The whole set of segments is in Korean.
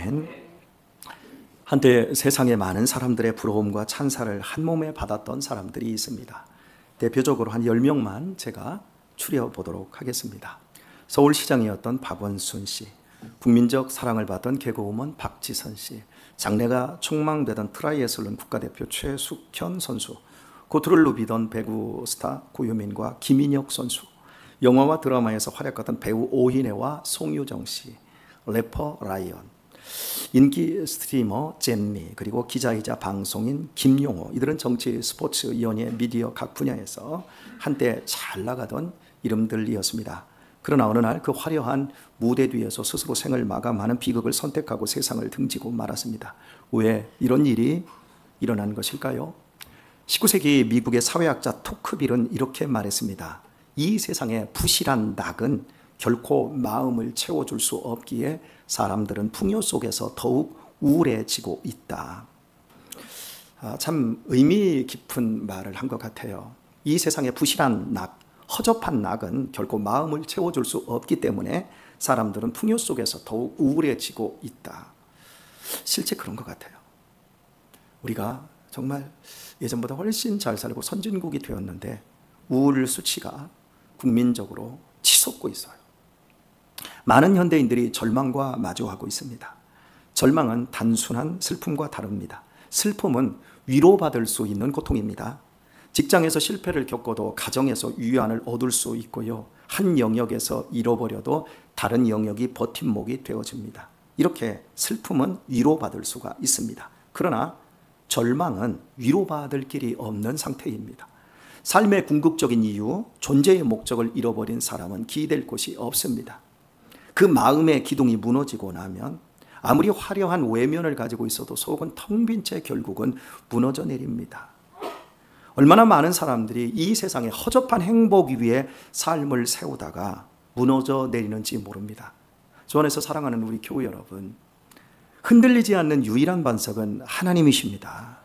아멘. 한때 세상에 많은 사람들의 부러움과 찬사를 한 몸에 받았던 사람들이 있습니다. 대표적으로 한 10명만 제가 추려보도록 하겠습니다. 서울시장이었던 박원순 씨, 국민적 사랑을 받던 개그우먼 박지선 씨, 장래가 촉망되던 트라이애슬론 국가대표 최숙현 선수, 고투를 누비던 배구 스타 고유민과 김인혁 선수, 영화와 드라마에서 활약했던 배우 오희애와 송유정 씨, 래퍼 라이언, 인기 스트리머 젠미, 그리고 기자이자 방송인 김용호, 이들은 정치, 스포츠, 연예, 미디어 각 분야에서 한때 잘 나가던 이름들이었습니다. 그러나 어느 날 그 화려한 무대 뒤에서 스스로 생을 마감하는 비극을 선택하고 세상을 등지고 말았습니다. 왜 이런 일이 일어난 것일까요? 19세기 미국의 사회학자 토크빌은 이렇게 말했습니다. 이 세상에 부실한 낙은 결코 마음을 채워줄 수 없기에 사람들은 풍요 속에서 더욱 우울해지고 있다. 참 의미 깊은 말을 한 것 같아요. 이 세상에 부실한 낙, 허접한 낙은 결코 마음을 채워줄 수 없기 때문에 사람들은 풍요 속에서 더욱 우울해지고 있다. 실제 그런 것 같아요. 우리가 정말 예전보다 훨씬 잘 살고 선진국이 되었는데 우울 수치가 국민적으로 치솟고 있어요. 많은 현대인들이 절망과 마주하고 있습니다. 절망은 단순한 슬픔과 다릅니다. 슬픔은 위로받을 수 있는 고통입니다. 직장에서 실패를 겪어도 가정에서 위안을 얻을 수 있고요. 한 영역에서 잃어버려도 다른 영역이 버팀목이 되어집니다. 이렇게 슬픔은 위로받을 수가 있습니다. 그러나 절망은 위로받을 길이 없는 상태입니다. 삶의 궁극적인 이유, 존재의 목적을 잃어버린 사람은 기댈 곳이 없습니다. 그 마음의 기둥이 무너지고 나면 아무리 화려한 외면을 가지고 있어도 속은 텅 빈 채 결국은 무너져 내립니다. 얼마나 많은 사람들이 이 세상에 허접한 행복 위에 삶을 세우다가 무너져 내리는지 모릅니다. 주 안에서 사랑하는 우리 교회 여러분, 흔들리지 않는 유일한 반석은 하나님이십니다.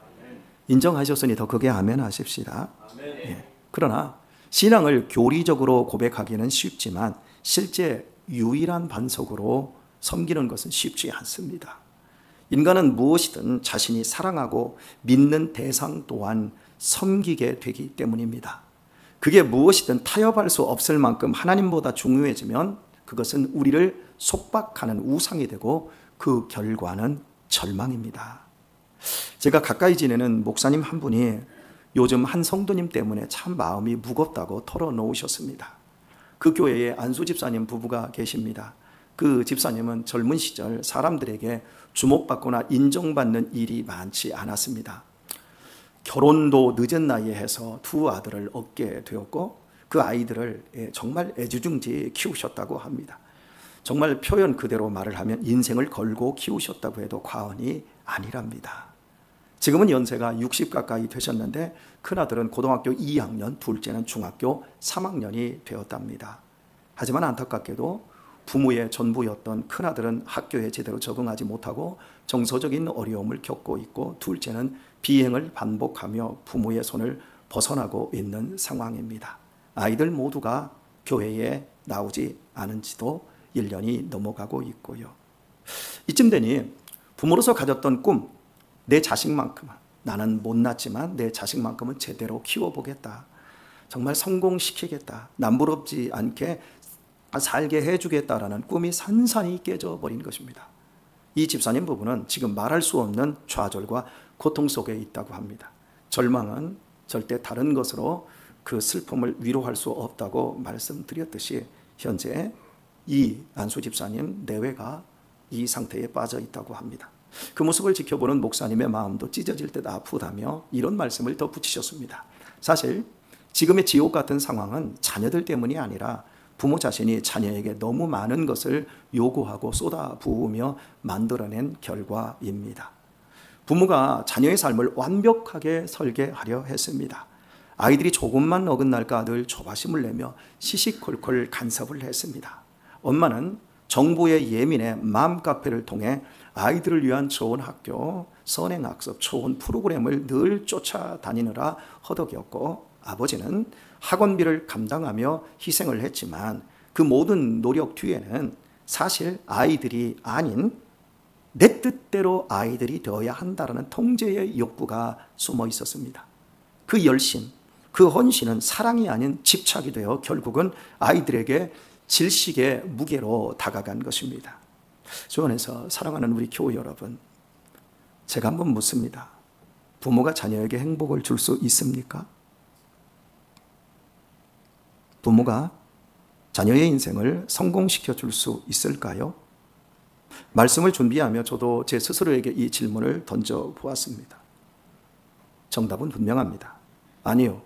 인정하셨으니 더 크게 아멘 하십시다. 예. 그러나 신앙을 교리적으로 고백하기는 쉽지만 실제 유일한 반석으로 섬기는 것은 쉽지 않습니다. 인간은 무엇이든 자신이 사랑하고 믿는 대상 또한 섬기게 되기 때문입니다. 그게 무엇이든 타협할 수 없을 만큼 하나님보다 중요해지면 그것은 우리를 속박하는 우상이 되고 그 결과는 절망입니다. 제가 가까이 지내는 목사님 한 분이 요즘 한 성도님 때문에 참 마음이 무겁다고 털어놓으셨습니다. 그 교회에 안수 집사님 부부가 계십니다. 그 집사님은 젊은 시절 사람들에게 주목받거나 인정받는 일이 많지 않았습니다. 결혼도 늦은 나이에 해서 두 아들을 얻게 되었고 그 아이들을 정말 애지중지 키우셨다고 합니다. 정말 표현 그대로 말을 하면 인생을 걸고 키우셨다고 해도 과언이 아니랍니다. 지금은 연세가 60 가까이 되셨는데 큰아들은 고등학교 2학년, 둘째는 중학교 3학년이 되었답니다. 하지만 안타깝게도 부모의 전부였던 큰아들은 학교에 제대로 적응하지 못하고 정서적인 어려움을 겪고 있고 둘째는 비행을 반복하며 부모의 손을 벗어나고 있는 상황입니다. 아이들 모두가 교회에 나오지 않은 지도 1년이 넘어가고 있고요. 이쯤 되니 부모로서 가졌던 꿈, 내 자식만큼은, 나는 못났지만 내 자식만큼은 제대로 키워보겠다. 정말 성공시키겠다. 남부럽지 않게 살게 해주겠다라는 꿈이 산산이 깨져버린 것입니다. 이 집사님 부부는 지금 말할 수 없는 좌절과 고통 속에 있다고 합니다. 절망은 절대 다른 것으로 그 슬픔을 위로할 수 없다고 말씀드렸듯이 현재 이 안수 집사님 내외가 이 상태에 빠져 있다고 합니다. 그 모습을 지켜보는 목사님의 마음도 찢어질 듯 아프다며 이런 말씀을 덧붙이셨습니다. 사실 지금의 지옥 같은 상황은 자녀들 때문이 아니라 부모 자신이 자녀에게 너무 많은 것을 요구하고 쏟아부으며 만들어낸 결과입니다. 부모가 자녀의 삶을 완벽하게 설계하려 했습니다. 아이들이 조금만 어긋날까 늘 조바심을 내며 시시콜콜 간섭을 했습니다. 엄마는 정부의 예민의 맘카페를 통해 아이들을 위한 좋은 학교, 선행학습, 좋은 프로그램을 늘 쫓아다니느라 허덕였고 아버지는 학원비를 감당하며 희생을 했지만 그 모든 노력 뒤에는 사실 아이들이 아닌 내 뜻대로 아이들이 되어야 한다는 통제의 욕구가 숨어 있었습니다. 그 열심, 그 헌신은 사랑이 아닌 집착이 되어 결국은 아이들에게 질식의 무게로 다가간 것입니다. 주 안에서 사랑하는 우리 교우 여러분, 제가 한번 묻습니다. 부모가 자녀에게 행복을 줄 수 있습니까? 부모가 자녀의 인생을 성공시켜 줄 수 있을까요? 말씀을 준비하며 저도 제 스스로에게 이 질문을 던져보았습니다. 정답은 분명합니다. 아니요.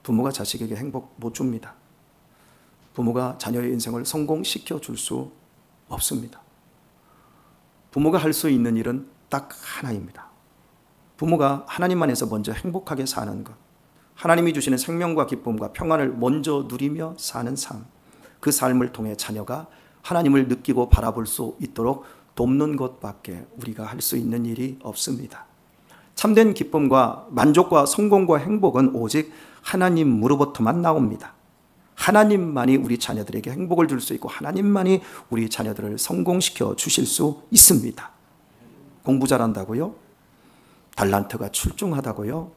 부모가 자식에게 행복 못 줍니다. 부모가 자녀의 인생을 성공시켜 줄 수 없습니다. 부모가 할 수 있는 일은 딱 하나입니다. 부모가 하나님 안에서 먼저 행복하게 사는 것, 하나님이 주시는 생명과 기쁨과 평안을 먼저 누리며 사는 삶, 그 삶을 통해 자녀가 하나님을 느끼고 바라볼 수 있도록 돕는 것밖에 우리가 할 수 있는 일이 없습니다. 참된 기쁨과 만족과 성공과 행복은 오직 하나님으로부터만 나옵니다. 하나님만이 우리 자녀들에게 행복을 줄 수 있고 하나님만이 우리 자녀들을 성공시켜 주실 수 있습니다. 공부 잘한다고요? 달란트가 출중하다고요?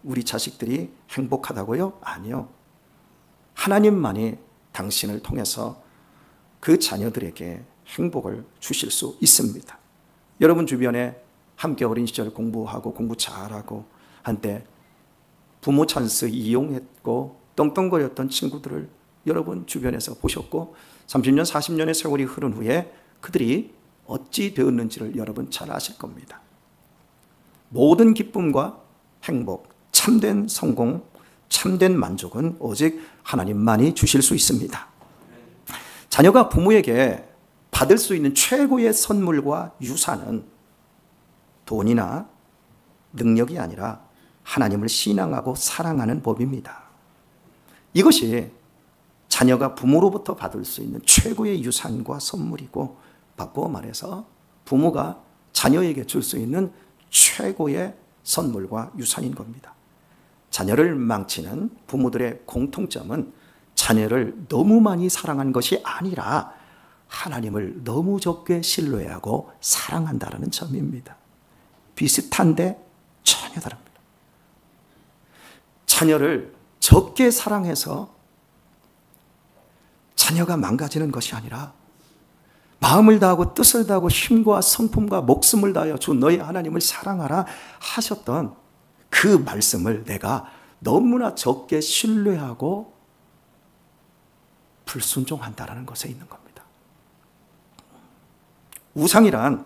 우리 자식들이 행복하다고요? 아니요. 하나님만이 당신을 통해서 그 자녀들에게 행복을 주실 수 있습니다. 여러분 주변에 함께 어린 시절 공부하고 공부 잘하고 한때 부모 찬스 이용했고 떵떵거렸던 친구들을 여러분 주변에서 보셨고 30년, 40년의 세월이 흐른 후에 그들이 어찌 되었는지를 여러분 잘 아실 겁니다. 모든 기쁨과 행복, 참된 성공, 참된 만족은 오직 하나님만이 주실 수 있습니다. 자녀가 부모에게 받을 수 있는 최고의 선물과 유산은 돈이나 능력이 아니라 하나님을 신앙하고 사랑하는 법입니다. 이것이 자녀가 부모로부터 받을 수 있는 최고의 유산과 선물이고, 바꿔 말해서 부모가 자녀에게 줄 수 있는 최고의 선물과 유산인 겁니다. 자녀를 망치는 부모들의 공통점은 자녀를 너무 많이 사랑한 것이 아니라 하나님을 너무 적게 신뢰하고 사랑한다는 점입니다. 비슷한데 전혀 다릅니다. 자녀를 적게 사랑해서 자녀가 망가지는 것이 아니라 마음을 다하고 뜻을 다하고 힘과 성품과 목숨을 다하여 주 너희 하나님을 사랑하라 하셨던 그 말씀을 내가 너무나 적게 신뢰하고 불순종한다는 것에 있는 겁니다. 우상이란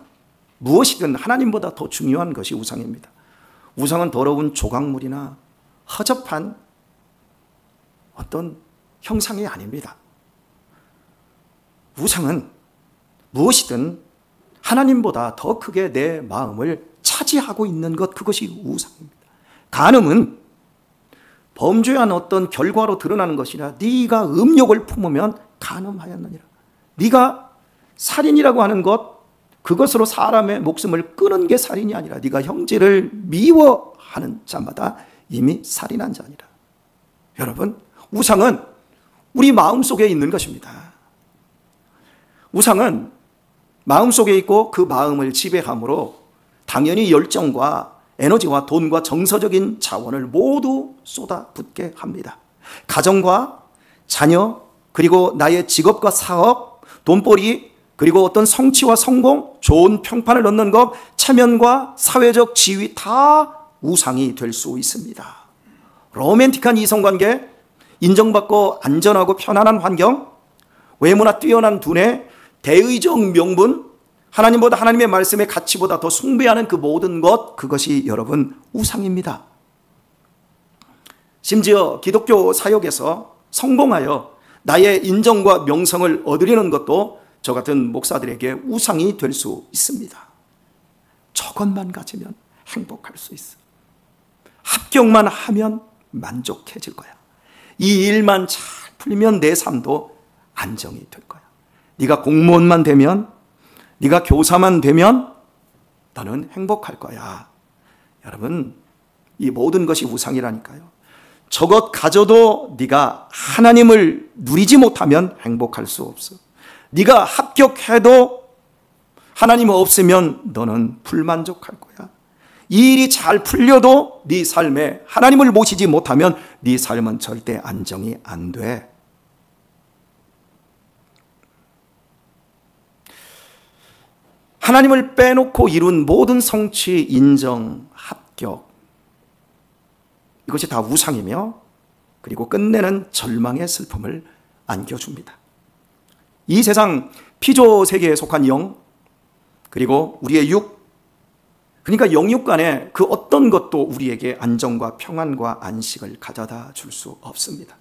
무엇이든 하나님보다 더 중요한 것이 우상입니다. 우상은 더러운 조각물이나 허접한 어떤 형상이 아닙니다. 우상은 무엇이든 하나님보다 더 크게 내 마음을 차지하고 있는 것, 그것이 우상입니다. 간음은 범죄한 어떤 결과로 드러나는 것이라 네가 음욕을 품으면 간음하였느니라. 네가 살인이라고 하는 것, 그것으로 사람의 목숨을 끊은 게 살인이 아니라 네가 형제를 미워하는 자마다 이미 살인한 자니라. 여러분, 우상은 우리 마음속에 있는 것입니다. 우상은 마음속에 있고 그 마음을 지배함으로 당연히 열정과 에너지와 돈과 정서적인 자원을 모두 쏟아붓게 합니다. 가정과 자녀, 그리고 나의 직업과 사업, 돈벌이, 그리고 어떤 성취와 성공, 좋은 평판을 얻는 것, 체면과 사회적 지위 다 우상이 될 수 있습니다. 로맨틱한 이성관계, 인정받고 안전하고 편안한 환경, 외모나 뛰어난 두뇌, 대의적 명분, 하나님보다 하나님의 말씀의 가치보다 더 숭배하는 그 모든 것, 그것이 여러분 우상입니다. 심지어 기독교 사역에서 성공하여 나의 인정과 명성을 얻으려는 것도 저 같은 목사들에게 우상이 될 수 있습니다. 저것만 가지면 행복할 수 있어. 합격만 하면 만족해질 거야. 이 일만 잘 풀리면 내 삶도 안정이 될 거야. 네가 공무원만 되면, 네가 교사만 되면 너는 행복할 거야. 여러분, 이 모든 것이 우상이라니까요. 저것 가져도 네가 하나님을 누리지 못하면 행복할 수 없어. 네가 합격해도 하나님 없으면 너는 불만족할 거야. 이 일이 잘 풀려도 네 삶에 하나님을 모시지 못하면 네 삶은 절대 안정이 안 돼. 하나님을 빼놓고 이룬 모든 성취, 인정, 합격, 이것이 다 우상이며 그리고 끝내는 절망의 슬픔을 안겨줍니다. 이 세상 피조 세계에 속한 영, 그리고 우리의 육, 그러니까 영육 간에 그 어떤 것도 우리에게 안정과 평안과 안식을 가져다 줄 수 없습니다.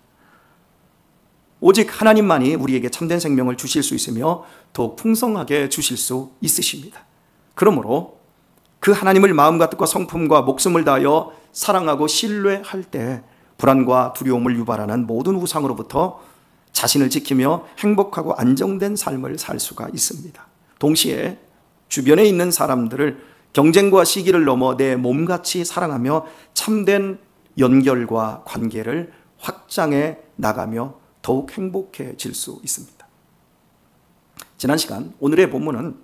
오직 하나님만이 우리에게 참된 생명을 주실 수 있으며 더욱 풍성하게 주실 수 있으십니다. 그러므로 그 하나님을 마음과 뜻과 성품과 목숨을 다하여 사랑하고 신뢰할 때 불안과 두려움을 유발하는 모든 우상으로부터 자신을 지키며 행복하고 안정된 삶을 살 수가 있습니다. 동시에 주변에 있는 사람들을 경쟁과 시기를 넘어 내 몸같이 사랑하며 참된 연결과 관계를 확장해 나가며 더욱 행복해질 수 있습니다. 지난 시간 오늘의 본문은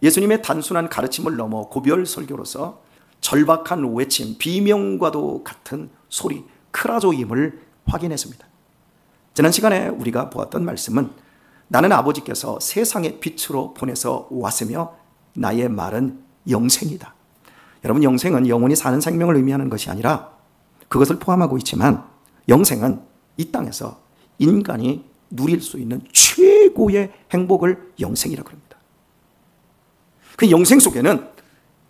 예수님의 단순한 가르침을 넘어 고별 설교로서 절박한 외침, 비명과도 같은 소리, 크라조임을 확인했습니다. 지난 시간에 우리가 보았던 말씀은 나는 아버지께서 세상의 빛으로 보내서 왔으며 나의 말은 영생이다. 여러분, 영생은 영원히 사는 생명을 의미하는 것이 아니라 그것을 포함하고 있지만 영생은 이 땅에서 인간이 누릴 수 있는 최고의 행복을 영생이라고 합니다. 그 영생 속에는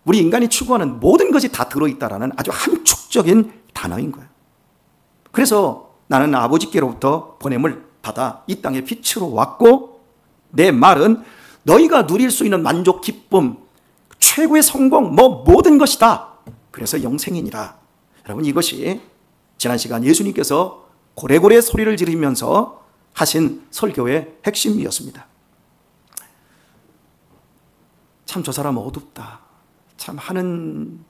우리 인간이 추구하는 모든 것이 다 들어있다라는 아주 함축적인 단어인 거예요. 그래서 나는 아버지께로부터 보냄을 받아 이 땅의 빛으로 왔고 내 말은 너희가 누릴 수 있는 만족, 기쁨, 최고의 성공, 모든 것이다. 그래서 영생이니라. 여러분, 이것이 지난 시간 예수님께서 고래고래 소리를 지르면서 하신 설교의 핵심이었습니다. 참 저 사람 어둡다. 참 하는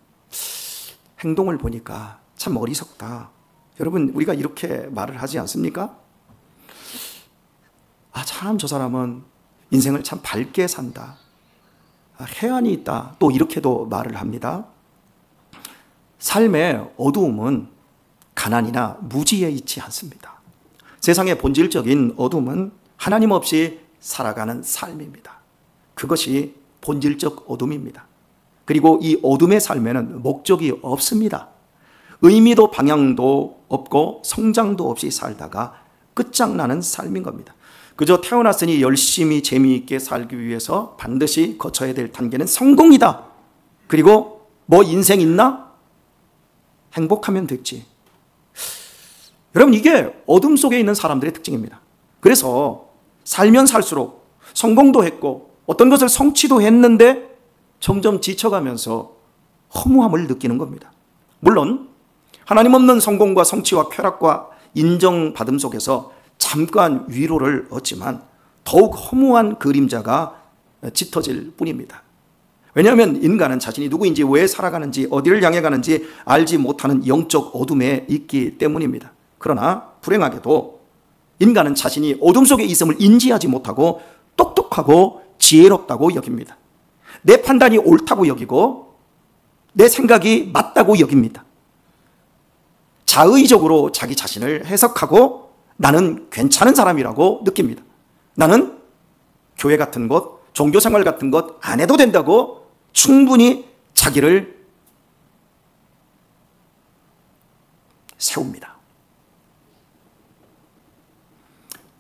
행동을 보니까 참 어리석다. 여러분, 우리가 이렇게 말을 하지 않습니까? 참 저 사람은 인생을 참 밝게 산다. 해안이 있다. 또 이렇게도 말을 합니다. 삶의 어두움은 가난이나 무지에 있지 않습니다. 세상의 본질적인 어둠은 하나님 없이 살아가는 삶입니다. 그것이 본질적 어둠입니다. 그리고 이 어둠의 삶에는 목적이 없습니다. 의미도 방향도 없고 성장도 없이 살다가 끝장나는 삶인 겁니다. 그저 태어났으니 열심히 재미있게 살기 위해서 반드시 거쳐야 될 단계는 성공이다. 그리고 인생 있나? 행복하면 됐지. 여러분, 이게 어둠 속에 있는 사람들의 특징입니다. 그래서 살면 살수록 성공도 했고 어떤 것을 성취도 했는데 점점 지쳐가면서 허무함을 느끼는 겁니다. 물론 하나님 없는 성공과 성취와 쾌락과 인정받음 속에서 잠깐 위로를 얻지만 더욱 허무한 그림자가 짙어질 뿐입니다. 왜냐하면 인간은 자신이 누구인지, 왜 살아가는지, 어디를 향해 가는지 알지 못하는 영적 어둠에 있기 때문입니다. 그러나 불행하게도 인간은 자신이 어둠 속에 있음을 인지하지 못하고 똑똑하고 지혜롭다고 여깁니다. 내 판단이 옳다고 여기고 내 생각이 맞다고 여깁니다. 자의적으로 자기 자신을 해석하고 나는 괜찮은 사람이라고 느낍니다. 나는 교회 같은 것, 종교생활 같은 것 안 해도 된다고 충분히 자기를 세웁니다.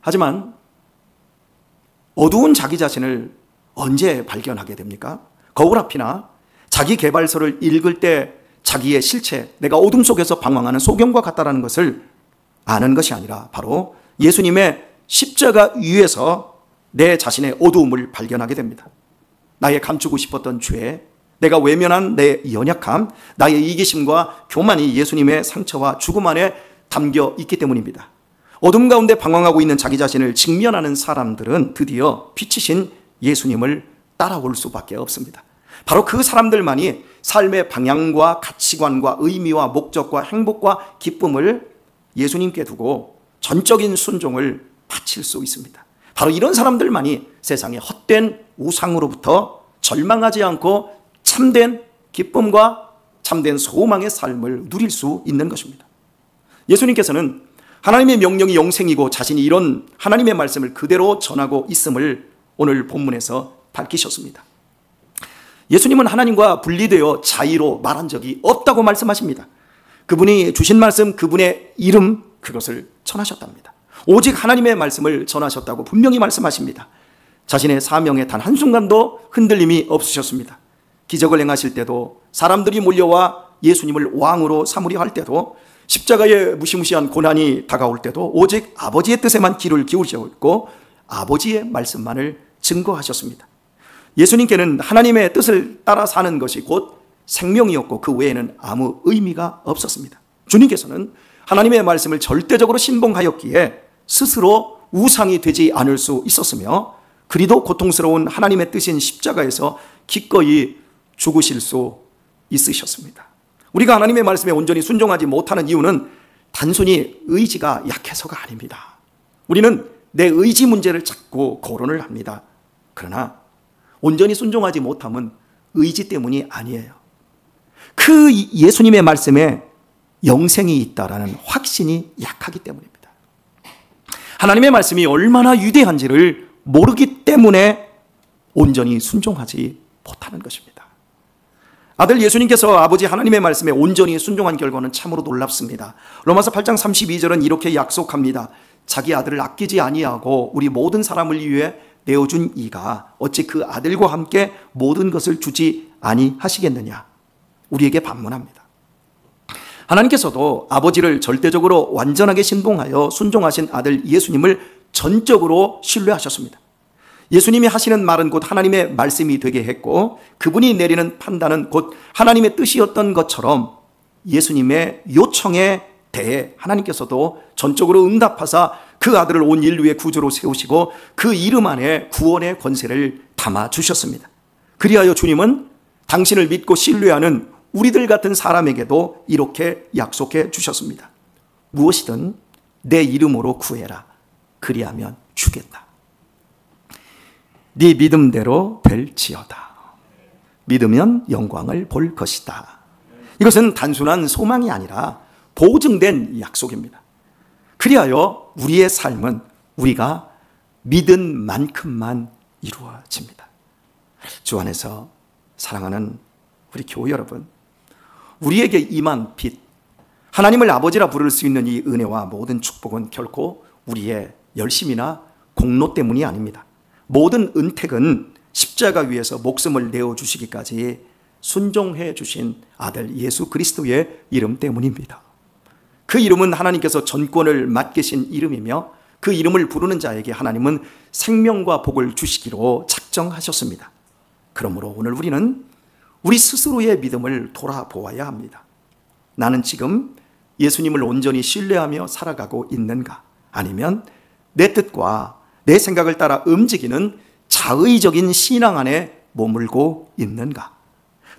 하지만 어두운 자기 자신을 언제 발견하게 됩니까? 거울 앞이나 자기 개발서를 읽을 때 자기의 실체, 내가 어둠 속에서 방황하는 소경과 같다라는 것을 아는 것이 아니라 바로 예수님의 십자가 위에서 내 자신의 어두움을 발견하게 됩니다. 나의 감추고 싶었던 죄, 내가 외면한 내 연약함, 나의 이기심과 교만이 예수님의 상처와 죽음 안에 담겨 있기 때문입니다. 어둠 가운데 방황하고 있는 자기 자신을 직면하는 사람들은 드디어 빛이신 예수님을 따라올 수밖에 없습니다. 바로 그 사람들만이 삶의 방향과 가치관과 의미와 목적과 행복과 기쁨을 예수님께 두고 전적인 순종을 바칠 수 있습니다. 바로 이런 사람들만이 세상의 헛된 우상으로부터 절망하지 않고 참된 기쁨과 참된 소망의 삶을 누릴 수 있는 것입니다. 예수님께서는 하나님의 명령이 영생이고 자신이 이런 하나님의 말씀을 그대로 전하고 있음을 오늘 본문에서 밝히셨습니다. 예수님은 하나님과 분리되어 자의로 말한 적이 없다고 말씀하십니다. 그분이 주신 말씀, 그분의 이름, 그것을 전하셨답니다. 오직 하나님의 말씀을 전하셨다고 분명히 말씀하십니다. 자신의 사명에 단 한순간도 흔들림이 없으셨습니다. 기적을 행하실 때도, 사람들이 몰려와 예수님을 왕으로 삼으려 할 때도, 십자가의 무시무시한 고난이 다가올 때도 오직 아버지의 뜻에만 귀를 기울이셨고 아버지의 말씀만을 증거하셨습니다. 예수님께는 하나님의 뜻을 따라 사는 것이 곧 생명이었고 그 외에는 아무 의미가 없었습니다. 주님께서는 하나님의 말씀을 절대적으로 신봉하였기에 스스로 우상이 되지 않을 수 있었으며, 그리도 고통스러운 하나님의 뜻인 십자가에서 기꺼이 죽으실 수 있으셨습니다. 우리가 하나님의 말씀에 온전히 순종하지 못하는 이유는 단순히 의지가 약해서가 아닙니다. 우리는 내 의지 문제를 자꾸 거론을 합니다. 그러나 온전히 순종하지 못함은 의지 때문이 아니에요. 그 예수님의 말씀에 영생이 있다라는 확신이 약하기 때문입니다. 하나님의 말씀이 얼마나 위대한지를 모르기 때문에 온전히 순종하지 못하는 것입니다. 아들 예수님께서 아버지 하나님의 말씀에 온전히 순종한 결과는 참으로 놀랍습니다. 로마서 8장 32절은 이렇게 약속합니다. 자기 아들을 아끼지 아니하고 우리 모든 사람을 위해 내어준 이가 어찌 그 아들과 함께 모든 것을 주지 아니하시겠느냐. 우리에게 반문합니다. 하나님께서도 아버지를 절대적으로 완전하게 신봉하여 순종하신 아들 예수님을 전적으로 신뢰하셨습니다. 예수님이 하시는 말은 곧 하나님의 말씀이 되게 했고, 그분이 내리는 판단은 곧 하나님의 뜻이었던 것처럼 예수님의 요청에 대해 하나님께서도 전적으로 응답하사 그 아들을 온 인류의 구주로 세우시고 그 이름 안에 구원의 권세를 담아 주셨습니다. 그리하여 주님은 당신을 믿고 신뢰하는 우리들 같은 사람에게도 이렇게 약속해 주셨습니다. 무엇이든 내 이름으로 구해라. 그리하면 주겠다. 네 믿음대로 될지어다. 믿으면 영광을 볼 것이다. 이것은 단순한 소망이 아니라 보증된 약속입니다. 그리하여 우리의 삶은 우리가 믿은 만큼만 이루어집니다. 주 안에서 사랑하는 우리 교회 여러분, 우리에게 임한 빛, 하나님을 아버지라 부를 수 있는 이 은혜와 모든 축복은 결코 우리의 열심이나 공로 때문이 아닙니다. 모든 은택은 십자가 위에서 목숨을 내어주시기까지 순종해 주신 아들 예수 그리스도의 이름 때문입니다. 그 이름은 하나님께서 전권을 맡기신 이름이며 그 이름을 부르는 자에게 하나님은 생명과 복을 주시기로 작정하셨습니다. 그러므로 오늘 우리는 우리 스스로의 믿음을 돌아보아야 합니다. 나는 지금 예수님을 온전히 신뢰하며 살아가고 있는가? 아니면 내 뜻과 내 생각을 따라 움직이는 자의적인 신앙 안에 머물고 있는가?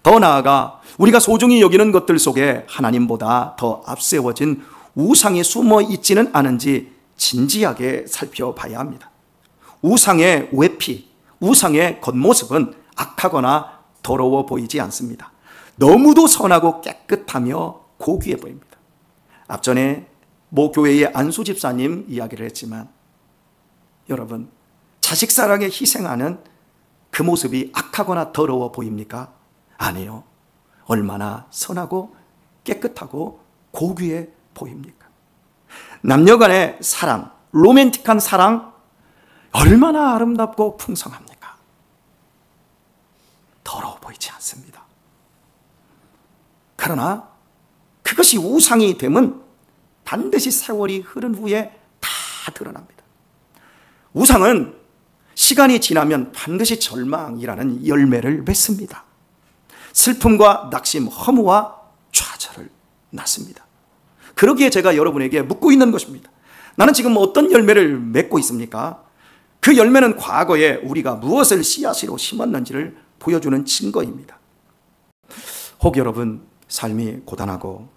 더 나아가 우리가 소중히 여기는 것들 속에 하나님보다 더 앞세워진 우상이 숨어 있지는 않은지 진지하게 살펴봐야 합니다. 우상의 외피, 우상의 겉모습은 악하거나 더러워 보이지 않습니다. 너무도 선하고 깨끗하며 고귀해 보입니다. 앞전에 모 교회의 안수 집사님 이야기를 했지만, 여러분, 자식 사랑에 희생하는 그 모습이 악하거나 더러워 보입니까? 아니요. 얼마나 선하고 깨끗하고 고귀해 보입니까? 남녀간의 사랑, 로맨틱한 사랑, 얼마나 아름답고 풍성합니까? 더러워 보이지 않습니다. 그러나 그것이 우상이 되면 반드시 세월이 흐른 후에 다 드러납니다. 우상은 시간이 지나면 반드시 절망이라는 열매를 맺습니다. 슬픔과 낙심, 허무와 좌절을 낳습니다. 그러기에 제가 여러분에게 묻고 있는 것입니다. 나는 지금 어떤 열매를 맺고 있습니까? 그 열매는 과거에 우리가 무엇을 씨앗으로 심었는지를 보여주는 증거입니다. 혹 여러분 삶이 고단하고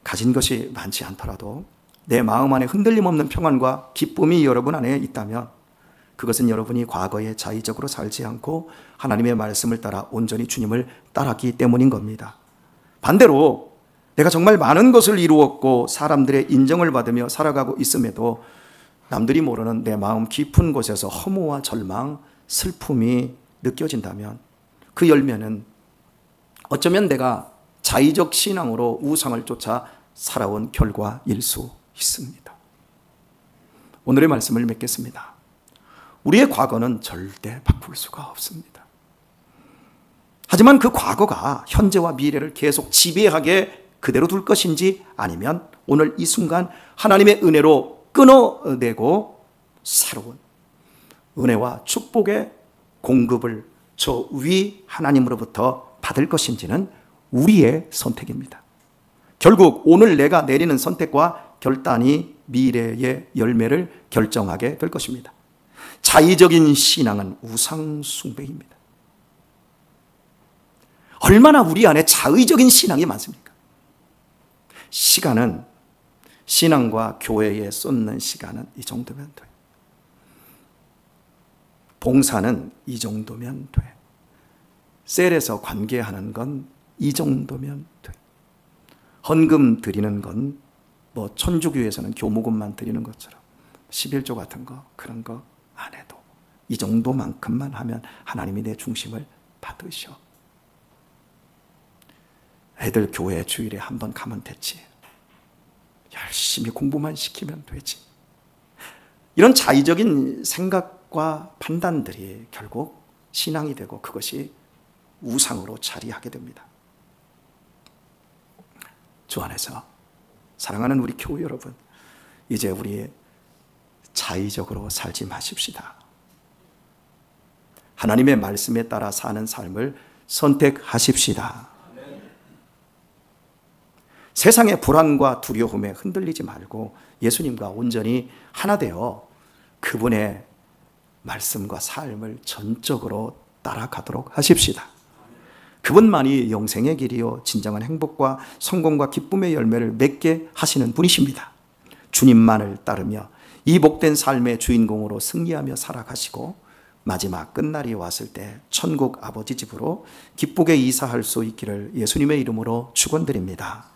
가진 것이 많지 않더라도 내 마음 안에 흔들림 없는 평안과 기쁨이 여러분 안에 있다면 그것은 여러분이 과거에 자의적으로 살지 않고 하나님의 말씀을 따라 온전히 주님을 따랐기 때문인 겁니다. 반대로 내가 정말 많은 것을 이루었고 사람들의 인정을 받으며 살아가고 있음에도 남들이 모르는 내 마음 깊은 곳에서 허무와 절망, 슬픔이 느껴진다면 그 열매는 어쩌면 내가 자의적 신앙으로 우상을 쫓아 살아온 결과일 수 있습니다. 오늘의 말씀을 맺겠습니다. 우리의 과거는 절대 바꿀 수가 없습니다. 하지만 그 과거가 현재와 미래를 계속 지배하게 그대로 둘 것인지 아니면 오늘 이 순간 하나님의 은혜로 끊어내고 새로운 은혜와 축복의 공급을 저 위 하나님으로부터 받을 것인지는 우리의 선택입니다. 결국 오늘 내가 내리는 선택과 결단이 미래의 열매를 결정하게 될 것입니다. 자의적인 신앙은 우상 숭배입니다. 얼마나 우리 안에 자의적인 신앙이 많습니까? 시간은 신앙과 교회에 쏟는 시간은 이 정도면 돼. 봉사는 이 정도면 돼. 셀에서 관계하는 건 이 정도면 돼. 헌금 드리는 건 뭐 천주교에서는 교무금만 드리는 것처럼 11조 같은 거 그런 거 안 해도 이 정도만큼만 하면 하나님이 내 중심을 받으셔. 애들 교회 주일에 한 번 가면 됐지. 열심히 공부만 시키면 되지. 이런 자의적인 생각과 판단들이 결국 신앙이 되고 그것이 우상으로 자리하게 됩니다. 주 안에서 사랑하는 우리 교우 여러분, 이제 우리 자의적으로 살지 마십시다. 하나님의 말씀에 따라 사는 삶을 선택하십시다. 세상의 불안과 두려움에 흔들리지 말고 예수님과 온전히 하나 되어 그분의 말씀과 삶을 전적으로 따라가도록 하십시다. 그분만이 영생의 길이요 진정한 행복과 성공과 기쁨의 열매를 맺게 하시는 분이십니다. 주님만을 따르며 이 복된 삶의 주인공으로 승리하며 살아가시고 마지막 끝날이 왔을 때 천국 아버지 집으로 기쁘게 이사할 수 있기를 예수님의 이름으로 축원드립니다.